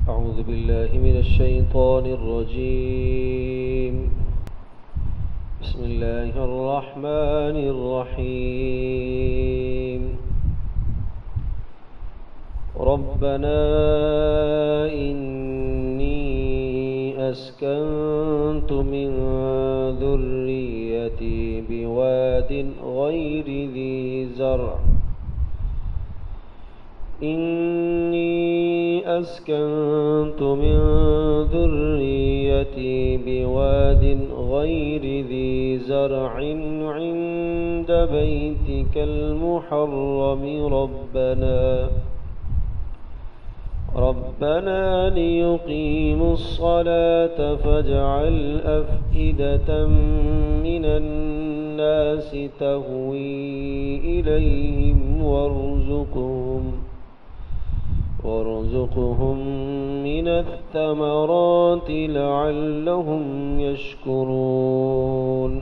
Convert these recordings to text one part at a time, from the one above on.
أعوذ بالله من الشيطان الرجيم. بسم الله الرحمن الرحيم. ربنا إني أسكنت من ذريتي بواد غير ذي زرع أسكنت من ذريتي بواد غير ذي زرع عند بيتك المحرم ربنا ليقيموا الصلاة فاجعل أفئدة من الناس تهوي إليهم وارزقهم من الثمرات لعلهم يشكرون.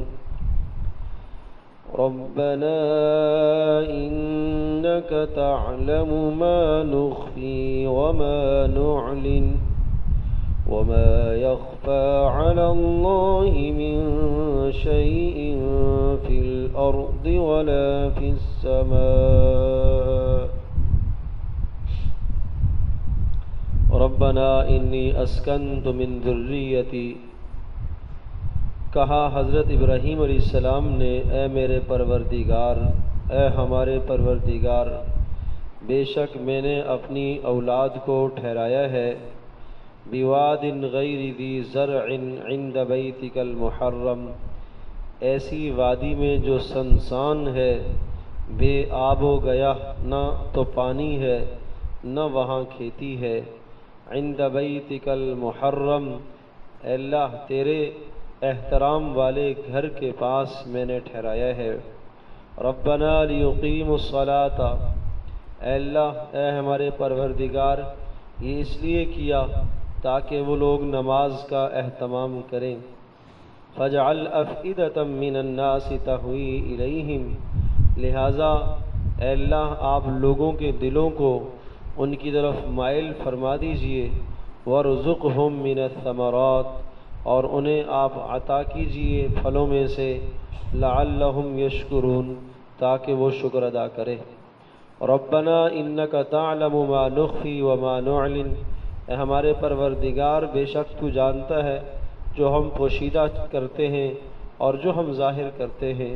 ربنا إنك تعلم ما نخفي وما نعلن وما يخفى على الله من شيء في الأرض ولا في السماء. ربنا انی اسکنت من ذریتی. کہا حضرت ابراہیم علیہ السلام نے، اے میرے پروردگار، اے ہمارے پروردگار، بے شک میں نے اپنی اولاد کو ٹھہرایا ہے بواد غیر ذی زرع عند بیتک المحرم، ایسی وادی میں جو سنسان ہے، بے آب و گیاہ، نہ تو پانی ہے نہ وہاں کھیتی ہے. عند بیتک المحرم، اے اللہ تیرے احترام والے گھر کے پاس میں نے ٹھہرایا ہے. ربنا لیقیموا الصلاۃ، اے اللہ، اے ہمارے پروردگار، یہ اس لیے کیا تاکہ وہ لوگ نماز کا اہتمام کریں. فاجعل افئدۃ من الناس تہوی الیہم، لہذا اے اللہ آپ لوگوں کے دلوں کو ان کی طرف مائل فرما دیجئے. وارزقہم من الثمرات، اور انہیں آپ عطا کیجئے پھلوں میں سے. لعلہم یشکرون، تاکہ وہ شکر ادا کرے. ربنا انک تعلم ما نخفی وما نعلن، اے ہمارے پروردگار، بے شک تو جانتا ہے جو ہم پوشیدہ کرتے ہیں اور جو ہم ظاہر کرتے ہیں.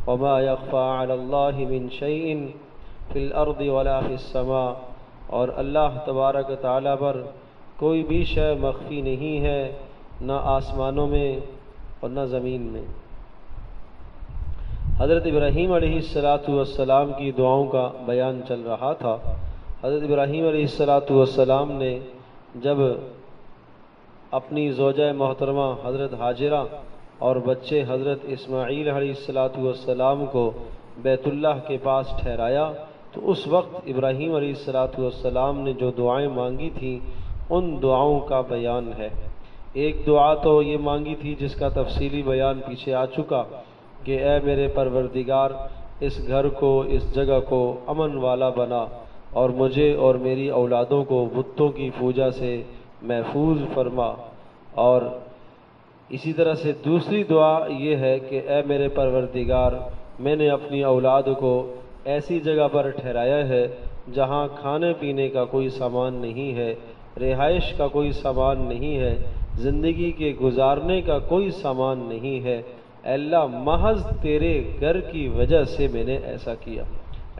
وما یخفی علی اللہ من شیء فی الارض ولا فی السماء، اور اللہ تبارک تعالیٰ پر کوئی بھی شے مخفی نہیں ہے، نہ آسمانوں میں اور نہ زمین میں. حضرت ابراہیم علیہ السلام کی دعاؤں کا بیان چل رہا تھا. حضرت ابراہیم علیہ السلام نے جب اپنی زوجہ محترمہ حضرت ہاجرہ اور بچے حضرت اسماعیل علیہ السلام کو بیت اللہ کے پاس ٹھہرایا، تو اس وقت ابراہیم علیہ السلام نے جو دعائیں مانگی تھیں ان دعاؤں کا بیان ہے. ایک دعا تو یہ مانگی تھی جس کا تفصیلی بیان پیچھے آ چکا کہ اے میرے پروردگار، اس گھر کو، اس جگہ کو امن والا بنا اور مجھے اور میری اولادوں کو بتوں کی پوجا سے محفوظ فرما. اور اسی طرح سے دوسری دعا یہ ہے کہ اے میرے پروردگار، میں نے اپنی اولاد کو ایسی جگہ پر ٹھہرایا ہے جہاں کھانے پینے کا کوئی سامان نہیں ہے، رہائش کا کوئی سامان نہیں ہے، زندگی کے گزارنے کا کوئی سامان نہیں ہے. اے اللہ، محض تیرے گھر کی وجہ سے میں نے ایسا کیا.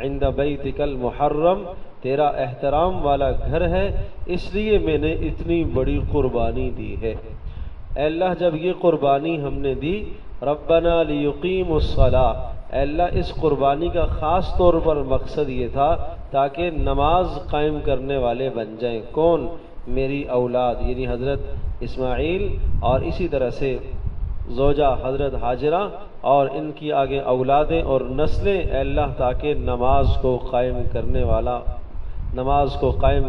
عند بیتک المحرم، تیرا احترام والا گھر ہے، اس لیے میں نے اتنی بڑی قربانی دی ہے. اے اللہ، جب یہ قربانی ہم نے دی، ربنا لیقیموا الصلاۃ، اے اللہ اس قربانی کا خاص طور پر مقصد یہ تھا تاکہ نماز قائم کرنے والے بن جائیں. کون؟ میری اولاد، یعنی حضرت اسماعیل اور اسی طرح سے زوجہ حضرت ہاجرہ اور ان کی آگے اولادیں اور نسلیں. اے اللہ تاکہ نماز کو قائم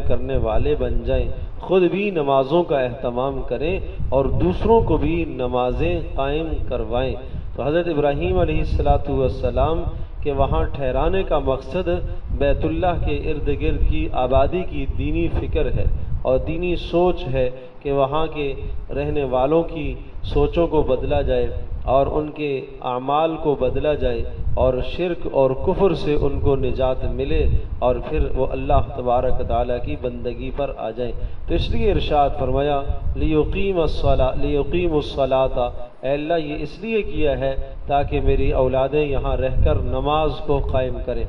کرنے والے بن جائیں، خود بھی نمازوں کا اہتمام کریں اور دوسروں کو بھی نمازیں قائم کروائیں. تو حضرت ابراہیم علیہ السلام کہ وہاں ٹھہرانے کا مقصد بیت اللہ کے ارد گرد کی آبادی کی دینی فکر ہے. اور دینی سوچ ہے کہ وہاں کے رہنے والوں کی سوچوں کو بدلا جائے اور ان کے اعمال کو بدلا جائے اور شرک اور کفر سے ان کو نجات ملے اور پھر وہ اللہ تبارک تعالیٰ کی بندگی پر آ جائیں۔ تو اس لیے ارشاد فرمایا لیقیم الصلاۃ، اے اللہ یہ اس لیے کیا ہے تاکہ میری اولادیں یہاں رہ کر نماز کو قائم کریں۔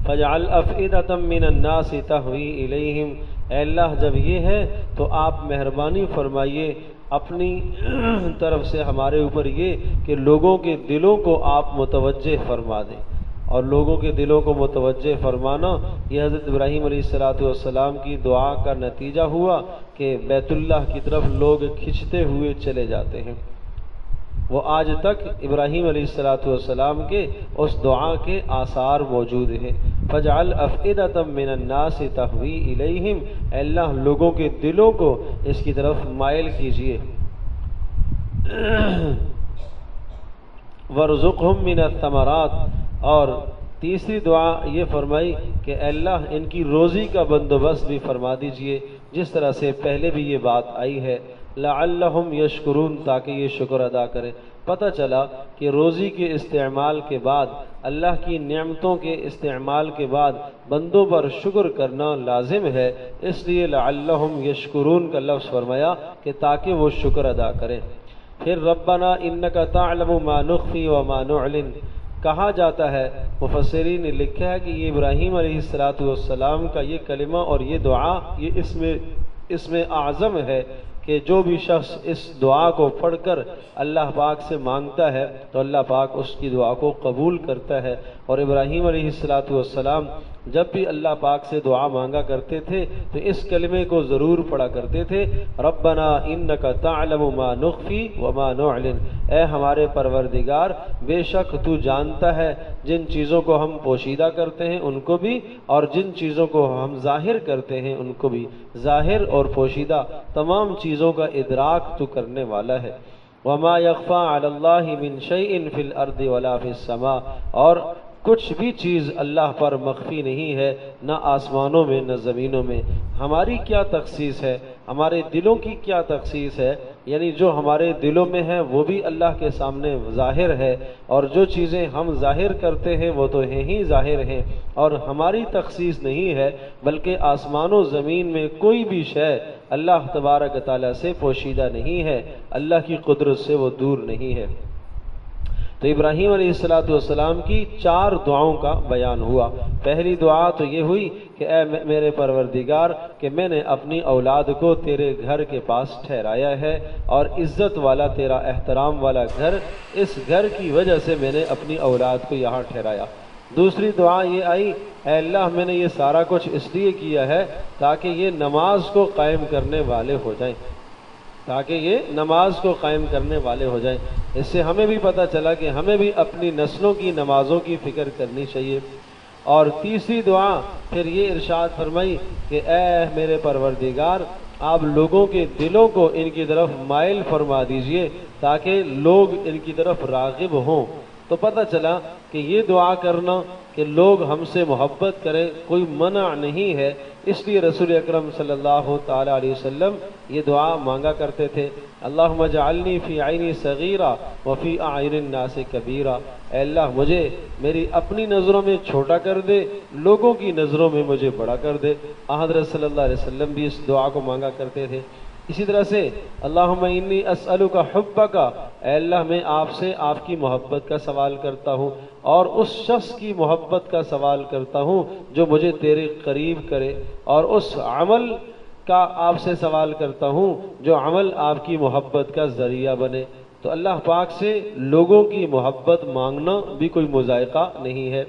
فَاجْعَلْ أَفْئِدَةً مِّنَ النَّاسِ تَهْوِي إِلَيْهِمْ، اے اللہ جب یہ ہے تو آپ مہربانی فرمائیے اپنی طرف سے ہمارے اوپر یہ کہ لوگوں کے دلوں کو آپ متوجہ فرما دیں۔ اور لوگوں کے دلوں کو متوجہ فرمانا یہ حضرت ابراہیم علیہ السلام کی دعا کا نتیجہ ہوا کہ بیت اللہ کی طرف لوگ کھنچتے ہوئے چلے جاتے ہیں۔ وہ آج تک ابراہیم علیہ السلام کے اس دعا کے آثار موجود ہیں۔ فَاجْعَلْ أَفْئِدَةً مِّنَ النَّاسِ تَهْوِي إِلَيْهِمْ، اے اللہ لوگوں کے دلوں کو اس کی طرف مائل کیجیے۔ وَارْزُقْهُم مِّنَ الثَّمَرَاتِ، اور تیسری دعا یہ فرمائی کہ اے اللہ ان کی روزی کا بندوبست بھی فرما دیجئے، جس طرح سے پہلے بھی یہ بات آئی ہے، لعلہم یشکرون، تاکہ یہ شکر ادا کریں۔ پتہ چلا کہ روزی کے استعمال کے بعد، اللہ کی نعمتوں کے استعمال کے بعد بندوں پر شکر کرنا لازم ہے، اس لیے لعلہم یشکرون کا لفظ فرمایا کہ تاکہ وہ شکر ادا کریں۔ پھر ربنا انک تعلم ما نخفی وما نعلن کہا جاتا ہے، مفسرین نے لکھا ہے کہ یہ ابراہیم علیہ السلام کا یہ کلمہ اور یہ دعا یہ اسم اعظم ہے کہ جو بھی شخص اس دعا کو پڑھ کر اللہ پاک سے مانگتا ہے تو اللہ پاک اس کی دعا کو قبول کرتا ہے۔ اور ابراہیم علیہ السلام جب بھی اللہ پاک سے دعا مانگا کرتے تھے تو اس کلمے کو ضرور پڑھا کرتے تھے، ربنا انک تعلم ما نخفی وما نعلن، اے ہمارے پروردگار بے شک تو جانتا ہے جن چیزوں کو ہم پوشیدہ کرتے ہیں ان کو بھی، اور جن چیزوں کو ہم ظاہر کرتے ہیں ان کو بھی، ظاہر اور پوشیدہ تمام چیزوں کا ادراک تو کرنے والا ہے۔ وما یخفی علی اللہ من شیء فی الارض ولا فی السماء، اور کچھ بھی چیز اللہ پر مخفی نہیں ہے، نہ آسمانوں میں نہ زمینوں میں۔ ہماری کیا تخصیص ہے، ہمارے دلوں کی کیا تخصیص ہے، یعنی جو ہمارے دلوں میں ہے وہ بھی اللہ کے سامنے ظاہر ہے، اور جو چیزیں ہم ظاہر کرتے ہیں وہ تو ہیں ہی ظاہر ہیں، اور ہماری تخصیص نہیں ہے، بلکہ آسمان و زمین میں کوئی بھی شے اللہ تبارک تعالیٰ سے پوشیدہ نہیں ہے، اللہ کی قدرت سے وہ دور نہیں ہے۔ تو ابراہیم علیہ السلام کی 4 دعاؤں کا بیان ہوا۔ پہلی دعا تو یہ ہوئی کہ اے میرے پروردگار کہ میں نے اپنی اولاد کو تیرے گھر کے پاس ٹھہرایا ہے، اور عزت والا تیرا احترام والا گھر، اس گھر کی وجہ سے میں نے اپنی اولاد کو یہاں ٹھہرایا۔ دوسری دعا یہ آئی، اے اللہ میں نے یہ سارا کچھ اس لیے کیا ہے تاکہ یہ نماز کو قائم کرنے والے ہو جائیں، تاکہ یہ نماز کو قائم کرنے والے ہو جائیں۔ اس سے ہمیں بھی پتہ چلا کہ ہمیں بھی اپنی نسلوں کی نمازوں کی فکر کرنی چاہیے۔ اور تیسری دعا پھر یہ ارشاد فرمائی کہ اے میرے پروردگار آپ لوگوں کے دلوں کو ان کی طرف مائل فرما دیجئے تاکہ لوگ ان کی طرف راغب ہوں۔ تو پتہ چلا کہ یہ دعا کرنا کہ لوگ ہم سے محبت کریں کوئی منع نہیں ہے، اس لیے رسول اکرم صلی اللہ تعالی علیہ وسلم یہ دعا مانگا کرتے تھے، اللہم اجعلنی فی عینی صغیرہ وفی اعین الناس کبیرہ، اے اللہ مجھے میری اپنی نظروں میں چھوٹا کر دے، لوگوں کی نظروں میں مجھے بڑا کر دے۔ حضرت صلی اللہ علیہ وسلم بھی اس دعا کو مانگا کرتے تھے۔ اسی طرح سے اللہم انی اسألک حبک، اے اللہ میں آپ سے آپ کی محبت کا سوال کرتا ہوں، اور اس شخص کی محبت کا سوال کرتا ہوں جو مجھے تیرے قریب کرے، اور اس عمل کا آپ سے سوال کرتا ہوں جو عمل آپ کی محبت کا ذریعہ بنے۔ تو اللہ پاک سے لوگوں کی محبت مانگنا بھی کوئی مذائقہ نہیں ہے۔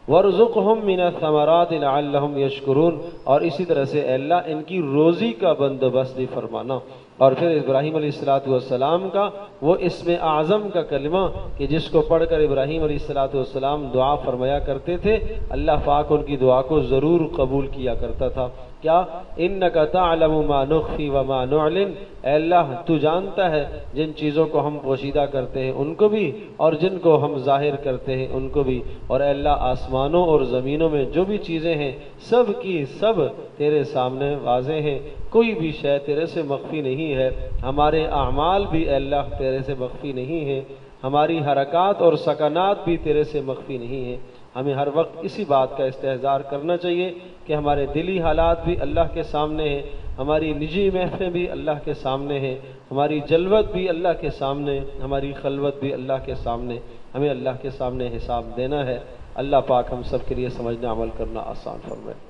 وَارْزُقْهُم مِّنَ الثَّمَرَاتِ لَعَلَّهُمْ يَشْكُرُونَ، اور اسی طرح سے اے اللہ ان کی روزی کا بندوبست بھی فرمانا۔ اور پھر ابراہیم علیہ السلام کا وہ اسم اعظم کا کلمہ کہ جس کو پڑھ کر ابراہیم علیہ السلام دعا فرمایا کرتے تھے، اللہ پاک ان کی دعا کو ضرور قبول کیا کرتا تھا۔ کیا انک تعلم ما نخفی وما نعلن، اے اللہ تو جانتا ہے جن چیزوں کو ہم پوشیدہ کرتے ہیں ان کو بھی اور جن کو ہم ظاہر کرتے ہیں ان کو بھی، اور اے اللہ آسمانوں اور زمینوں میں جو بھی چیزیں ہیں سب کی سب تیرے سامنے واضح ہیں، کوئی بھی شے تیرے سے مخفی نہیں ہے، ہمارے اعمال بھی اے اللہ تیرے سے مخفی نہیں ہیں، ہماری حرکات اور سکنات بھی تیرے سے مخفی نہیں ہیں۔ ہمیں ہر وقت اسی بات کا استحضار کرنا چاہیے کہ ہمارے دلی حالات بھی اللہ کے سامنے ہیں، ہماری نجی محفلیں بھی اللہ کے سامنے ہیں، ہماری جلوت بھی اللہ کے سامنے، ہماری خلوت بھی اللہ کے سامنے، ہمیں اللہ کے سامنے حساب دینا ہے۔ اللہ پاک ہم سب کے لیے سمجھنا عمل کرنا آسان فرمائے۔